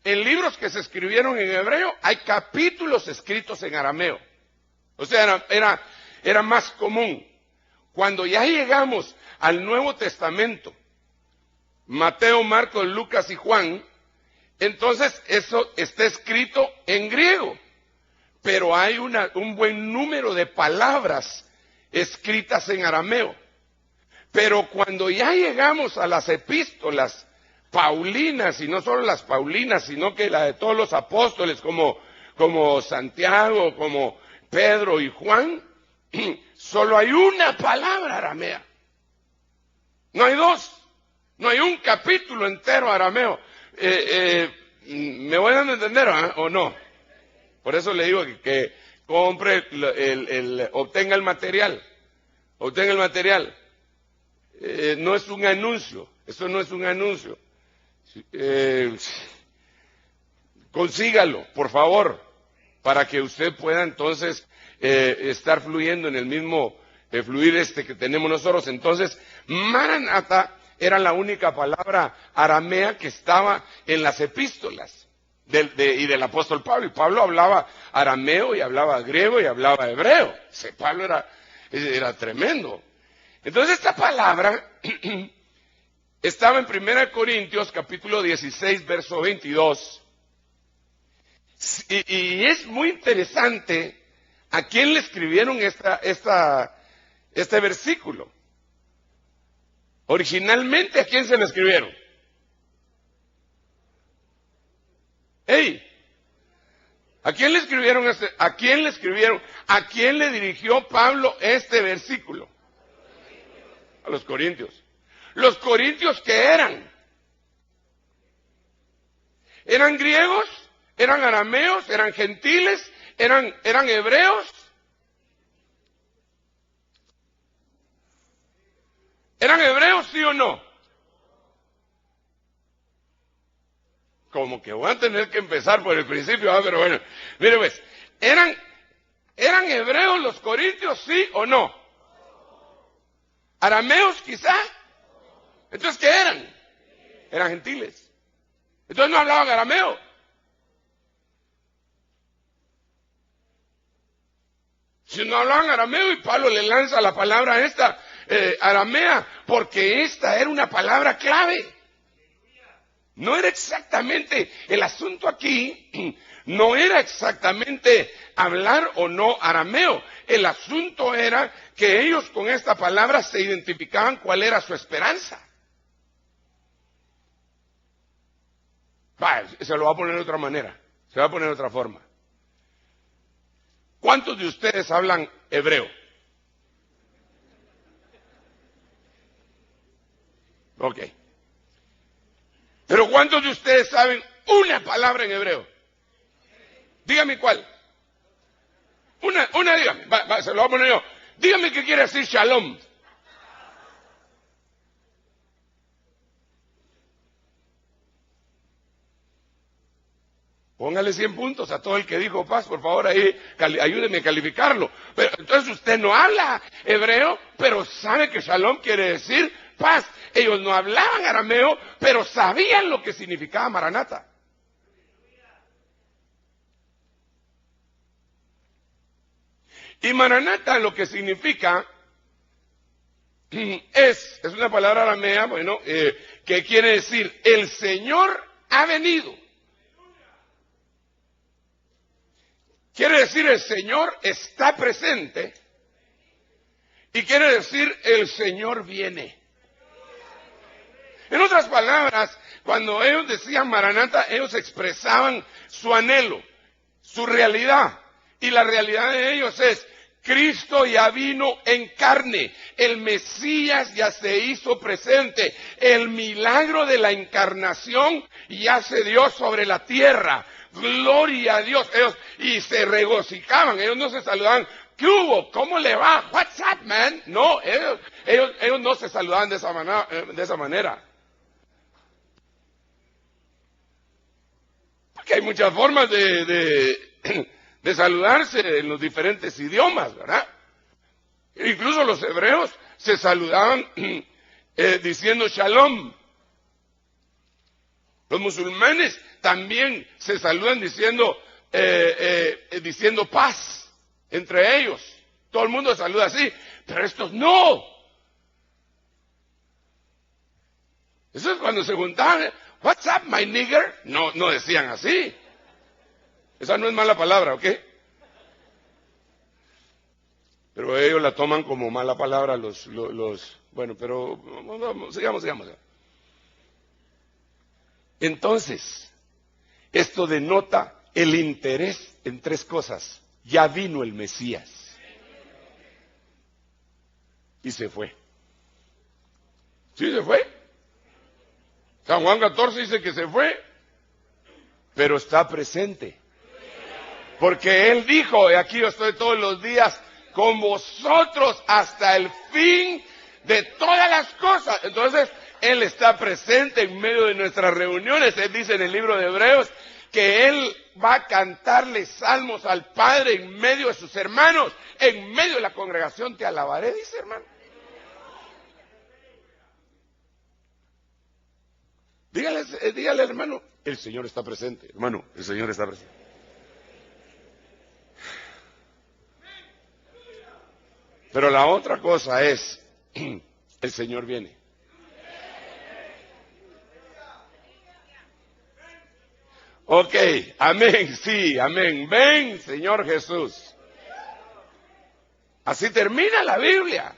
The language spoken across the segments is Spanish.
en libros que se escribieron en hebreo, hay capítulos escritos en arameo. O sea, era más común. Cuando ya llegamos al Nuevo Testamento, Mateo, Marcos, Lucas y Juan, entonces eso está escrito en griego. Pero hay un buen número de palabras escritas en arameo. Pero cuando ya llegamos a las epístolas paulinas, y no solo las paulinas, sino que la de todos los apóstoles, como Santiago, como Pedro y Juan, solo hay una palabra aramea. No hay dos, no hay un capítulo entero arameo. ¿Me voy dando a entender o no? Por eso le digo que compre, obtenga el material. Obtenga el material. No es un anuncio, eso no es un anuncio. Consígalo, por favor, para que usted pueda entonces estar fluyendo en el mismo fluir que tenemos nosotros. Entonces, Maranatha era la única palabra aramea que estaba en las epístolas y del apóstol Pablo. Y Pablo hablaba arameo y hablaba griego y hablaba hebreo. Pablo era tremendo. Entonces esta palabra estaba en 1 Corintios capítulo 16, verso 22. Y es muy interesante a quién le escribieron este versículo. Originalmente, ¿a quién se le escribieron? ¿A quién le escribieron ¿A quién le escribieron? ¿A quién le dirigió Pablo este versículo? A los corintios. ¿Los corintios qué eran? ¿Eran griegos? ¿Eran arameos? ¿Eran gentiles? ¿Eran hebreos? ¿Eran hebreos, sí o no? Como que voy a tener que empezar por el principio, pero bueno. Mire pues, ¿eran hebreos los corintios, sí o no? ¿Arameos quizá? Entonces, ¿qué eran? Eran gentiles. Entonces no hablaban arameo. Si no hablaban arameo, y Pablo le lanza la palabra esta, aramea, porque esta era una palabra clave. No era exactamente, el asunto aquí no era exactamente hablar o no arameo. El asunto era que ellos con esta palabra se identificaban cuál era su esperanza. Se lo va a poner de otra manera, se va a poner de otra forma. ¿Cuántos de ustedes hablan hebreo? Ok. Pero ¿cuántos de ustedes saben una palabra en hebreo? Dígame cuál. Una dígame. Se lo voy a poner yo. Dígame qué quiere decir shalom. Póngale 100 puntos a todo el que dijo paz, por favor, ahí ayúdeme a calificarlo. Pero entonces usted no habla hebreo, pero sabe que shalom quiere decir paz. Ellos no hablaban arameo, pero sabían lo que significaba Maranatha. Y Maranatha lo que significa es una palabra aramea, bueno, que quiere decir el Señor ha venido. Quiere decir el Señor está presente y quiere decir el Señor viene. En otras palabras, cuando ellos decían Maranatha, ellos expresaban su anhelo, su realidad. Y la realidad de ellos es, Cristo ya vino en carne, el Mesías ya se hizo presente, el milagro de la encarnación ya se dio sobre la tierra. Gloria a Dios. Y se regocijaban, ellos no se saludaban. ¿Qué hubo? ¿Cómo le va? What's up, man? No, ellos no se saludaban de esa manera. Porque hay muchas formas de saludarse en los diferentes idiomas, ¿verdad? Incluso los hebreos se saludaban diciendo shalom. Los musulmanes también se saludan diciendo paz entre ellos. Todo el mundo saluda así, pero estos no. Eso es cuando se juntaban. What's up, my nigger? No, no decían así. Esa no es mala palabra, ¿ok? Pero ellos la toman como mala palabra bueno, pero sigamos. Entonces, esto denota el interés en tres cosas. Ya vino el Mesías. Y se fue. Sí, se fue. San Juan 14 dice que se fue, pero está presente. Porque Él dijo, aquí yo estoy todos los días con vosotros hasta el fin de todas las cosas. Entonces, Él está presente en medio de nuestras reuniones. Él dice en el libro de Hebreos que Él va a cantarle salmos al Padre en medio de sus hermanos, en medio de la congregación. Te alabaré, dice hermano. Dígale hermano, el Señor está presente. Hermano, el Señor está presente. Pero la otra cosa es, el Señor viene. Ok, amén, sí, amén. Ven, Señor Jesús. Así termina la Biblia.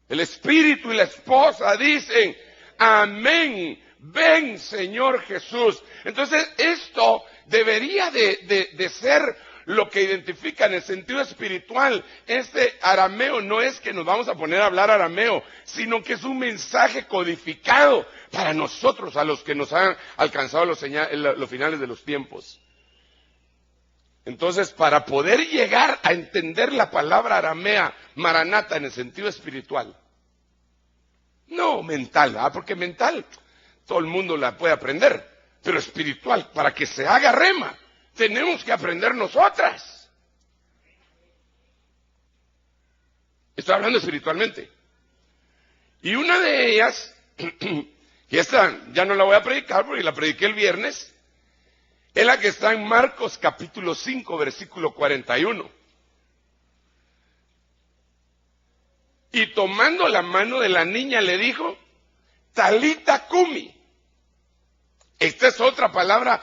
El Espíritu y la esposa dicen, amén, ven, Señor Jesús. Entonces, esto debería de ser lo que identifica en el sentido espiritual. Este arameo no es que nos vamos a poner a hablar arameo, sino que es un mensaje codificado para nosotros, a los que nos han alcanzado los finales de los tiempos. Entonces, para poder llegar a entender la palabra aramea, maranata, en el sentido espiritual, no mental, porque mental todo el mundo la puede aprender, pero espiritual, para que se haga rema, tenemos que aprender nosotras. Estoy hablando espiritualmente. Y una de ellas, y esta ya no la voy a predicar porque la prediqué el viernes, es la que está en Marcos capítulo 5, versículo 41. Y tomando la mano de la niña le dijo, Talita Cumi. Esta es otra palabra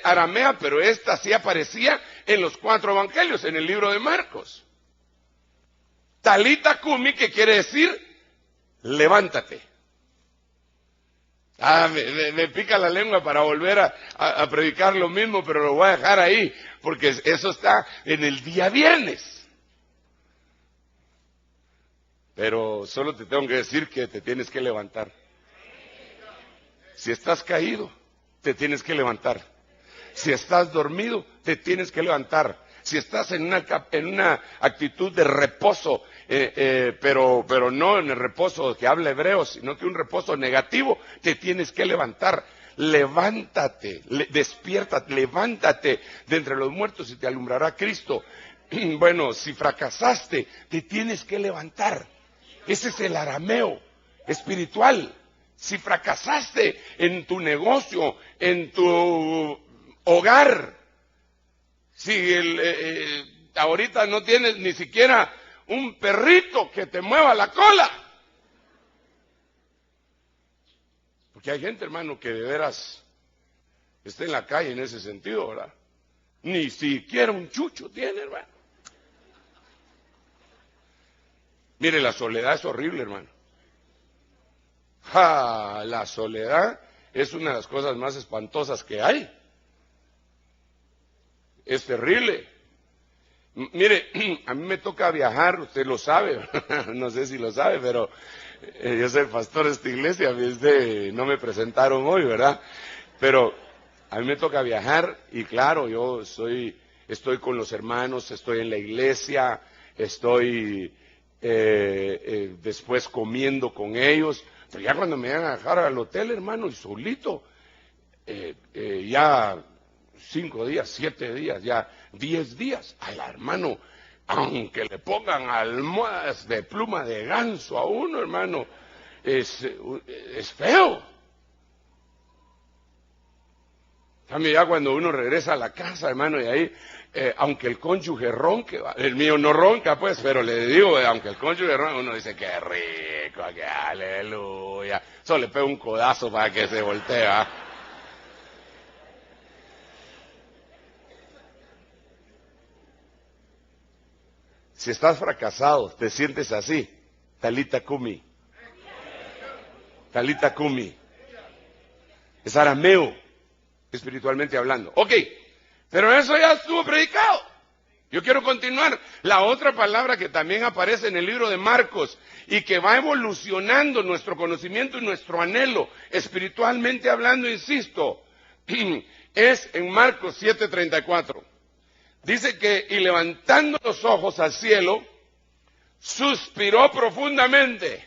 aramea, pero esta sí aparecía en los 4 evangelios, en el libro de Marcos. Talita Cumi, que quiere decir, levántate. Me pica la lengua para volver a predicar lo mismo, pero lo voy a dejar ahí, porque eso está en el día viernes. Pero solo te tengo que decir que te tienes que levantar. Si estás caído, te tienes que levantar. Si estás dormido, te tienes que levantar. Si estás en una actitud de reposo, pero no en el reposo que habla Hebreos, sino que un reposo negativo, te tienes que levantar. Levántate, despierta, levántate de entre los muertos y te alumbrará Cristo. Bueno, si fracasaste, te tienes que levantar. Ese es el arameo espiritual. Si fracasaste en tu negocio, en tu hogar, si ahorita no tienes ni siquiera un perrito que te mueva la cola. Porque hay gente, hermano, que de veras está en la calle en ese sentido, ¿verdad? Ni siquiera un chucho tiene, hermano. Mire, la soledad es horrible, hermano. La soledad es una de las cosas más espantosas que hay. Es terrible. Mire, a mí me toca viajar, usted lo sabe, no sé si lo sabe, pero yo soy pastor de esta iglesia, no me presentaron hoy, ¿verdad? Pero a mí me toca viajar y claro, yo estoy con los hermanos, estoy en la iglesia, estoy después comiendo con ellos, pero ya cuando me van a dejar al hotel, hermano, y solito, ya 5 días, 7 días, ya 10 días, al hermano, aunque le pongan almohadas de pluma de ganso a uno, hermano, es feo. Cambio ya cuando uno regresa a la casa, hermano, y ahí, aunque el cónyuge ronque, el mío no ronca, pues, pero le digo, aunque el cónyuge ronque, uno dice, qué rico, qué aleluya. Solo le pego un codazo para que se voltee, ¿ah? Si estás fracasado, te sientes así, talita kumi. Talita kumi. Es arameo, espiritualmente hablando. Ok, pero eso ya estuvo predicado. Yo quiero continuar. La otra palabra que también aparece en el libro de Marcos y que va evolucionando nuestro conocimiento y nuestro anhelo, espiritualmente hablando, insisto, es en Marcos 7:34. Dice que, y levantando los ojos al cielo, suspiró profundamente.